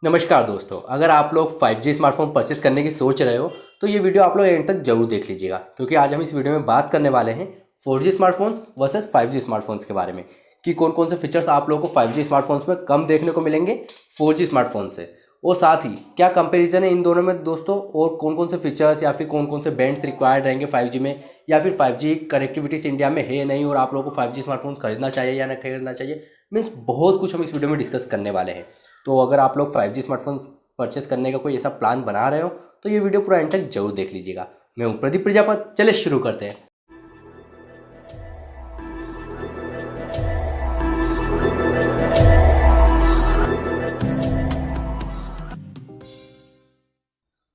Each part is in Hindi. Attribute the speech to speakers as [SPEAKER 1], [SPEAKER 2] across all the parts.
[SPEAKER 1] नमस्कार दोस्तों, अगर आप लोग 5G स्मार्टफोन परचेस करने की सोच रहे हो तो ये वीडियो आप लोग एंड तक जरूर देख लीजिएगा, क्योंकि आज हम इस वीडियो में बात करने वाले हैं 4G smartphones versus 5G smartphones के बारे में कि कौन कौन से फीचर्स आप लोगों को 5G स्मार्टफोन्स में कम देखने को मिलेंगे 4G स्मार्टफोन से, और साथ ही क्या कंपैरिजन है इन दोनों में दोस्तों, और कौन कौन से फीचर्स या फिर कौन कौन से बैंड्स रिक्वायर्ड रहेंगे 5G में, या फिर 5G कनेक्टिविटी इंडिया में है नहीं और आप लोगों को 5G स्मार्टफोन्स खरीदना चाहिए या नहीं खरीदना चाहिए। मीन्स बहुत कुछ हम इस वीडियो में डिस्कस करने वाले हैं। तो अगर आप लोग 5G स्मार्टफोन परचेस करने का कोई ऐसा प्लान बना रहे हो तो ये वीडियो पूरा एंड तक जरूर देख लीजिएगा। मैं हूं प्रदीप प्रजापत, चले शुरू करते हैं।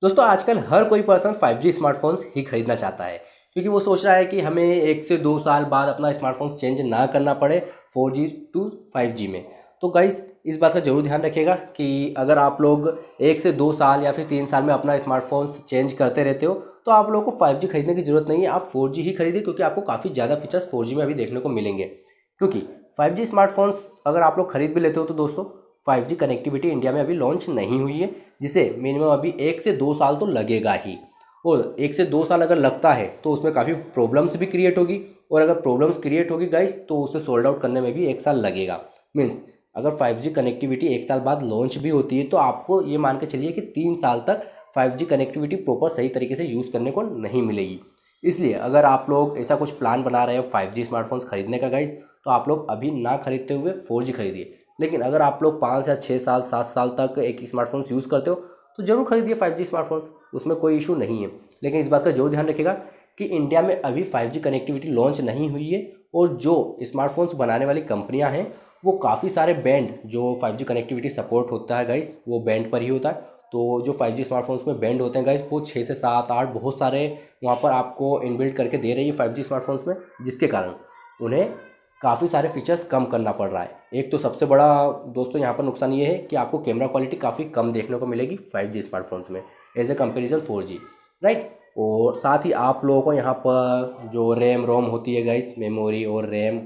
[SPEAKER 1] दोस्तों आजकल हर कोई पर्सन 5G स्मार्टफोन्स ही खरीदना चाहता है, क्योंकि वो सोच रहा है कि हमें 1 से 2 साल बाद अपना स्मार्टफोन चेंज ना करना पड़े 4G टू 5G में। तो गाइस इस बात का जरूर ध्यान रखिएगा कि अगर आप लोग 1 से 2 साल या फिर 3 साल में अपना स्मार्टफोन चेंज करते रहते हो तो आप लोगों को 5G खरीदने की ज़रूरत नहीं है, आप 4G ही खरीदिए, क्योंकि आपको काफ़ी ज़्यादा फीचर्स 4G में अभी देखने को मिलेंगे। क्योंकि 5G स्मार्टफोन्स अगर आप लोग खरीद भी लेते हो तो दोस्तों 5G कनेक्टिविटी इंडिया में अभी लॉन्च नहीं हुई है, जिसे मिनिमम अभी 1 से 2 साल तो लगेगा ही। और 1 से 2 साल अगर लगता है तो उसमें काफ़ी प्रॉब्लम्स भी क्रिएट होगी, और अगर प्रॉब्लम्स क्रिएट होगी गाइस तो उसे सोल्ड आउट करने में भी 1 साल लगेगा। मीन्स अगर 5G कनेक्टिविटी 1 साल बाद लॉन्च भी होती है तो आपको ये मान के चलिए कि 3 साल तक 5G कनेक्टिविटी प्रॉपर सही तरीके से यूज़ करने को नहीं मिलेगी। इसलिए अगर आप लोग ऐसा कुछ प्लान बना रहे हो 5G स्मार्टफोन्स खरीदने का गाइस, तो आप लोग अभी ना खरीदते हुए 4G खरीदिए। लेकिन अगर आप लोग 5 या 6 साल 7 साल तक एक ही स्मार्टफोन्स यूज़ करते हो तो ज़रूर खरीदिए 5G स्मार्टफोन्स, उसमें कोई इशू नहीं है। लेकिन इस बात का जरूर ध्यान रखिएगा कि इंडिया में अभी 5G कनेक्टिविटी लॉन्च नहीं हुई है, और जो स्मार्टफोन्स बनाने वाली कंपनियां हैं वो काफ़ी सारे बैंड जो 5G कनेक्टिविटी सपोर्ट होता है गाइस वो बैंड पर ही होता है। तो जो 5G स्मार्टफोन्स में बैंड होते हैं गाइस वो 6 से 7 8 बहुत सारे वहाँ पर आपको इनबिल्ट करके दे रही है 5G स्मार्टफोन्स में, जिसके कारण उन्हें काफ़ी सारे फीचर्स कम करना पड़ रहा है। एक तो सबसे बड़ा दोस्तों यहाँ पर नुकसान ये है कि आपको कैमरा क्वालिटी काफ़ी कम देखने को मिलेगी 5G स्मार्टफोन्स में as a comparison 4G, right. और साथ ही आप लोगों को यहाँ पर जो रैम रोम होती है गाइस, मेमोरी और रैम,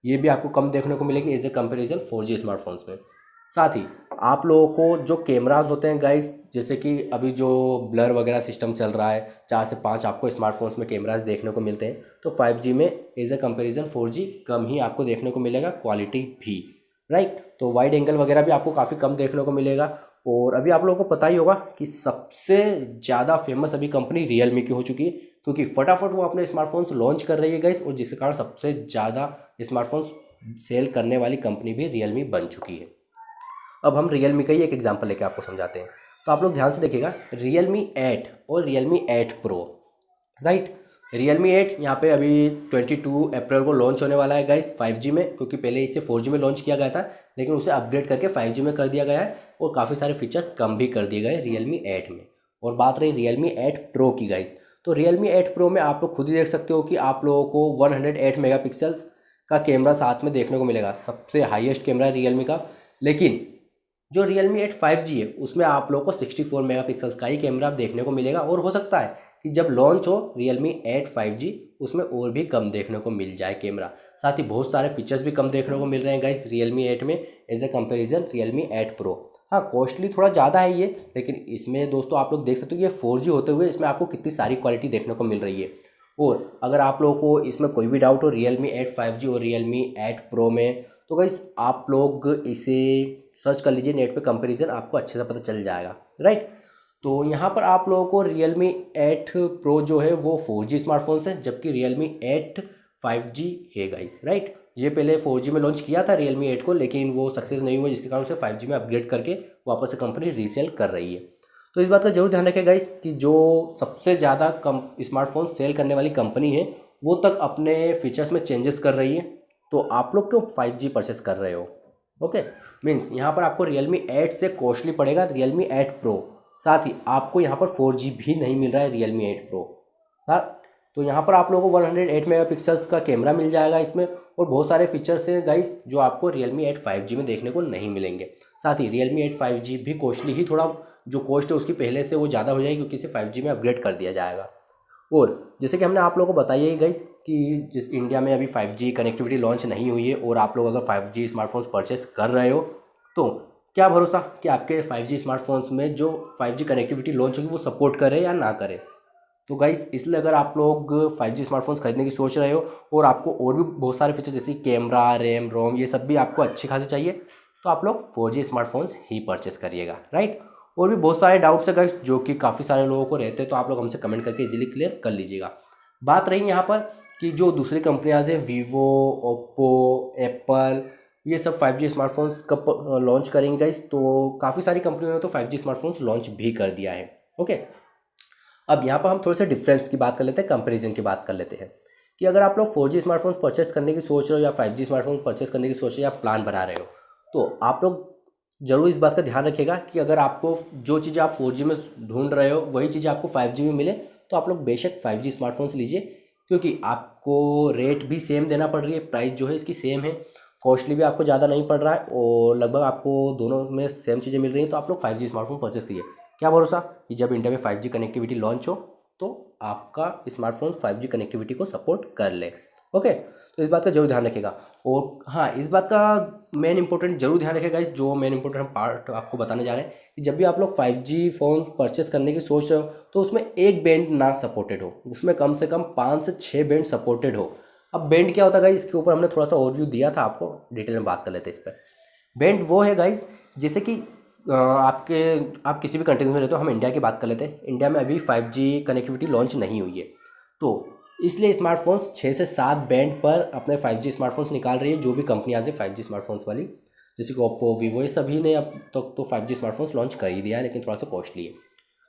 [SPEAKER 1] ये भी आपको कम देखने को मिलेगी as a comparison 4G smartphones में। साथ ही आप लोगों को जो कैमराज होते हैं गाइस, जैसे कि अभी जो ब्लर वगैरह सिस्टम चल रहा है 4 से 5 आपको स्मार्टफोन्स में कैमराज देखने को मिलते हैं, तो 5G में एज ए कंपेरिजन 4G कम ही आपको देखने को मिलेगा, क्वालिटी भी, राइट। तो वाइड एंगल वगैरह भी आपको काफ़ी कम देखने को मिलेगा। और अभी आप लोगों को पता ही होगा कि सबसे ज़्यादा फेमस अभी कंपनी रियलमी की हो चुकी है, क्योंकि फटाफट वो अपने स्मार्टफोन्स लॉन्च कर रही है गाइस, और जिसके कारण सबसे ज़्यादा स्मार्टफोन्स सेल करने वाली कंपनी भी रियलमी बन चुकी है। अब हम रियलमी का ही एक एग्जांपल लेके आपको समझाते हैं। तो आप लोग ध्यान से देखिएगा, रियलमी 8 और रियलमी 8 प्रो, राइट। रियलमी 8 यहाँ पे अभी 22 अप्रैल को लॉन्च होने वाला है गाइस 5G में, क्योंकि पहले इसे 4G में लॉन्च किया गया था, लेकिन उसे अपग्रेड करके 5G में कर दिया गया है, और काफ़ी सारे फीचर्स कम भी कर दिए गए रियलमी 8 में। और बात रही रियलमी 8 प्रो की गाइस, तो रियलमी 8 प्रो में आप लोग खुद ही देख सकते हो कि आप लोगों को 108 मेगापिक्सल्स का कैमरा साथ में देखने को मिलेगा, सबसे हाईएस्ट कैमरा है रियलमी का। लेकिन जो Realme 8 5G है उसमें आप लोगों को 64 मेगापिक्सल्स का ही कैमरा देखने को मिलेगा, और हो सकता है कि जब लॉन्च हो Realme 8 5G उसमें और भी कम देखने को मिल जाए कैमरा। साथ ही बहुत सारे फीचर्स भी कम देखने को मिल रहे हैं गाइस Realme 8 में as a comparison Realme 8 Pro। हाँ, कॉस्टली थोड़ा ज़्यादा है ये, लेकिन इसमें दोस्तों आप लोग देख सकते हो कि ये 4G होते हुए इसमें आपको कितनी सारी क्वालिटी देखने को मिल रही है। और अगर आप लोगों को इसमें कोई भी डाउट हो Realme 8 5G और Realme 8 Pro में, तो गाइस आप लोग इसे सर्च कर लीजिए नेट पे, कंपैरिजन आपको अच्छे से पता चल जाएगा, राइट। तो यहाँ पर आप लोगों को Realme 8 Pro जो है वो 4G स्मार्टफोन है, जबकि Realme 8 5G है गाइस, राइट। ये पहले 4G में लॉन्च किया था Realme 8 को, लेकिन वो सक्सेस नहीं हुआ, जिसके कारण से 5G में अपग्रेड करके वापस से कंपनी रीसेल कर रही है। तो इस बात का जरूर ध्यान रखें गाइस कि जो सबसे ज़्यादा कम स्मार्टफोन सेल करने वाली कंपनी है वो तक अपने फीचर्स में चेंजेस कर रही है, तो आप लोग क्यों 5G परचेस कर रहे हो? ओके, मीन्स यहाँ पर आपको Realme 8 से कॉस्टली पड़ेगा Realme 8 Pro। साथ ही आपको यहाँ पर 4G भी नहीं मिल रहा है Realme 8 Pro, हाँ। तो यहाँ पर आप लोगों को 108 मेगापिक्सल्स का कैमरा मिल जाएगा इसमें, और बहुत सारे फीचर्स हैं गाइस जो आपको Realme 8 5G में देखने को नहीं मिलेंगे। साथ ही Realme 8 5G भी कॉस्टली ही, थोड़ा जो कॉस्ट है उसकी पहले से वो ज़्यादा हो जाएगी, क्योंकि इसे 5G में अपग्रेड कर दिया जाएगा। और जैसे कि हमने आप लोगों को बताया ही गाइस कि जिस इंडिया में अभी 5G कनेक्टिविटी लॉन्च नहीं हुई है, और आप लोग अगर 5G स्मार्टफोन्स परचेस कर रहे हो तो क्या भरोसा कि आपके 5G स्मार्टफोन्स में जो 5G कनेक्टिविटी लॉन्च होगी वो सपोर्ट करे या ना करे। तो गाइस इसलिए अगर आप लोग 5G स्मार्टफोन्स खरीदने की सोच रहे हो और आपको और भी बहुत सारे फीचर जैसे कैमरा, रैम, रोम ये सब भी आपको अच्छे खासे चाहिए, तो आप लोग 4G स्मार्टफोन्स ही परचेस करिएगा, राइट। और भी बहुत सारे डाउट्स है गाइस जो कि काफ़ी सारे लोगों को रहते हैं, तो आप लोग हमसे कमेंट करके इजीली क्लियर कर लीजिएगा। बात रही यहाँ पर कि जो दूसरी कंपनियाँ हैं वीवो, ओप्पो, एप्पल, ये सब 5G स्मार्टफोन्स कब लॉन्च करेंगे गाइस, तो काफ़ी सारी कंपनियों ने तो 5G स्मार्टफोन्स लॉन्च भी कर दिया है। ओके, अब यहाँ पर हम थोड़े से डिफरेंस की बात कर लेते हैं, कंपैरिजन की बात कर लेते हैं कि अगर आप लोग 4G स्मार्टफोन्स परचेस करने की सोच रहे हो या 5G स्मार्टफोन परचेस करने की सोच रहे हो या प्लान बना रहे हो, तो आप लोग जरूर इस बात का ध्यान रखिएगा कि अगर आपको जो चीज़ें आप 4G में ढूंढ रहे हो वही चीज़ें आपको 5G में मिले, तो आप लोग बेशक 5G स्मार्टफोन्स लीजिए, क्योंकि आपको रेट भी सेम देना पड़ रही है, प्राइस जो है इसकी सेम है, कॉस्टली भी आपको ज़्यादा नहीं पड़ रहा है और लगभग आपको दोनों में सेम चीज़ें मिल रही हैं। तो आप लोग 5G स्मार्टफोन परचेस कीजिए। क्या भरोसा कि जब इंडिया में 5G कनेक्टिविटी लॉन्च हो तो आपका स्मार्टफोन 5G कनेक्टिविटी को सपोर्ट कर ले। ओके, तो इस बात का जरूर ध्यान रखिएगा। और हाँ, इस बात का मेन इंपॉर्टेंट जरूर ध्यान रखिएगा, इस जो मेन इंपॉर्टेंट पार्ट आपको बताने जा रहे हैं कि जब भी आप लोग 5G फ़ोन परचेस करने की सोच रहे हो तो उसमें एक बैंड ना सपोर्टेड हो, उसमें कम से कम 5 से 6 बैंड सपोर्टेड हो। अब बैंड क्या होता है गाइस, इसके ऊपर हमने थोड़ा सा ओवरव्यू दिया था, आपको डिटेल में बात कर लेते हैं इस पर। बैंड वो है गाइस जैसे कि आप किसी भी कंट्रीज में रहते हो, हम इंडिया की बात कर लेते हैं। इंडिया में अभी 5G कनेक्टिविटी लॉन्च नहीं हुई है, तो इसलिए स्मार्टफोन्स 6 से 7 बैंड पर अपने 5G स्मार्टफोन्स निकाल रही है, जो भी कंपनियाँ हैं 5G स्मार्टफोन्स वाली, जैसे कि ओप्पो, वीवो, ये सभी ने अब तक तो 5G स्मार्टफोन्स लॉन्च कर ही दिया है, लेकिन थोड़ा सा कॉस्टली है।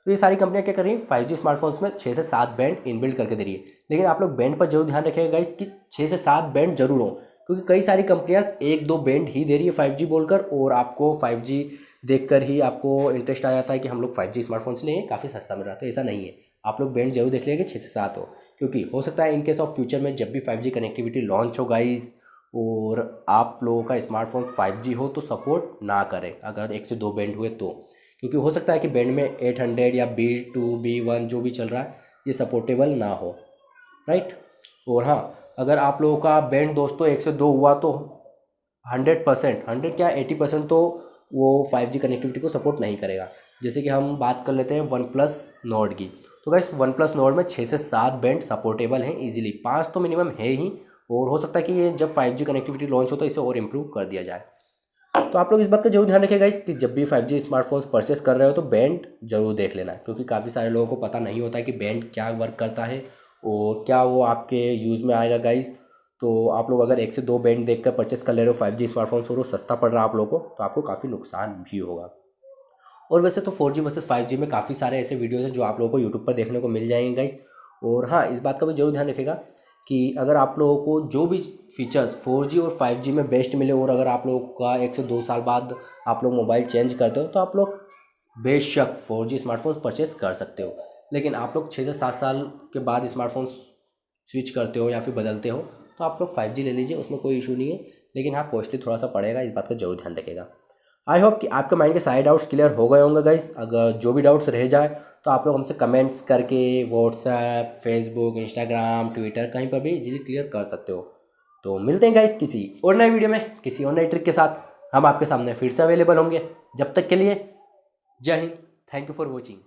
[SPEAKER 1] तो ये सारी कंपनियां क्या कर रही हैं, 5G स्मार्टफोन्स में 6 से 7 बैंड इनबिल्ड करके दे रही है। लेकिन आप लोग बैंड पर जरूर ध्यान रखिएगा गाइस कि 6 से 7 बैंड जरूर हो, क्योंकि कई सारी कंपनियां 1-2 बैंड ही दे रही है 5G बोलकर, और आपको 5G देखकर ही आपको इंटरेस्ट आ जाता है कि हम लोग 5G स्मार्टफोन्स लें, काफ़ी सस्ता मिल रहा है। तो ऐसा नहीं है, आप लोग बैंड जरूर देख लीजिए कि 6 से 7 हो, क्योंकि हो सकता है इन केस ऑफ फ्यूचर में जब भी 5G कनेक्टिविटी लॉन्च हो गाइस और आप लोगों का स्मार्टफोन 5G हो तो सपोर्ट ना करें, अगर 1 से 2 बैंड हुए तो, क्योंकि हो सकता है कि बैंड में 800 या B2 B1 जो भी चल रहा है ये सपोर्टेबल ना हो, राइट। और हाँ, अगर आप लोगों का बैंड दोस्तों 1 से 2 हुआ तो 100%, 100 क्या 80% तो वो 5G कनेक्टिविटी को सपोर्ट नहीं करेगा। जैसे कि हम बात कर लेते हैं वन प्लस नोर्ड की, तो गाइस वन प्लस नोर्ड में 6 से 7 बैंड सपोर्टेबल हैं ईजिली, 5 तो मिनिमम है ही, और हो सकता है कि ये जब 5G कनेक्टिविटी लॉन्च हो तो इसे और इम्प्रूव कर दिया जाए। तो आप लोग इस बात का जरूर ध्यान रखिएगा कि जब भी 5G स्मार्टफोन्स परचेस कर रहे हो तो बैंड जरूर देख लेना, क्योंकि काफ़ी सारे लोगों को पता नहीं होता है कि बैंड क्या वर्क करता है और क्या वो आपके यूज़ में आएगा गाइस। तो आप लोग अगर 1 से 2 बैंड देखकर परचेस कर ले रहे हो 5G स्मार्टफोन्स और वो सस्ता पड़ रहा है आप लोगों को, तो आपको काफ़ी नुकसान भी होगा। और वैसे तो 4G वर्सेस 5G में काफ़ी सारे ऐसे वीडियोज़ हैं जो आप लोगों को यूट्यूब पर देखने को मिल जाएंगे गाइस। और हाँ, इस बात का भी जरूर ध्यान रखिएगा कि अगर आप लोगों को जो भी फीचर्स 4G और 5G में बेस्ट मिले और अगर आप लोगों का 1 से 2 साल बाद आप लोग मोबाइल चेंज करते हो तो आप लोग बेशक 4G स्मार्टफोन परचेस कर सकते हो। लेकिन आप लोग 6 से 7 साल के बाद स्मार्टफोन स्विच करते हो या फिर बदलते हो तो आप लोग 5G ले लीजिए, उसमें कोई इशू नहीं है। लेकिन हाँ, कॉस्टली थोड़ा सा पड़ेगा, इस बात का जरूर ध्यान रखिएगा। आई होप कि आपके माइंड के सारे डाउट्स क्लियर हो गए होंगे गाइस। अगर जो भी डाउट्स रह जाए तो आप लोग हमसे कमेंट्स करके व्हाट्सएप, फेसबुक, इंस्टाग्राम, ट्विटर कहीं पर भी इजीली क्लियर कर सकते हो। तो मिलते हैं गाइस किसी और नए वीडियो में किसी और नई ट्रिक के साथ, हम आपके सामने फिर से अवेलेबल होंगे। जब तक के लिए जय Hind, thank you for watching.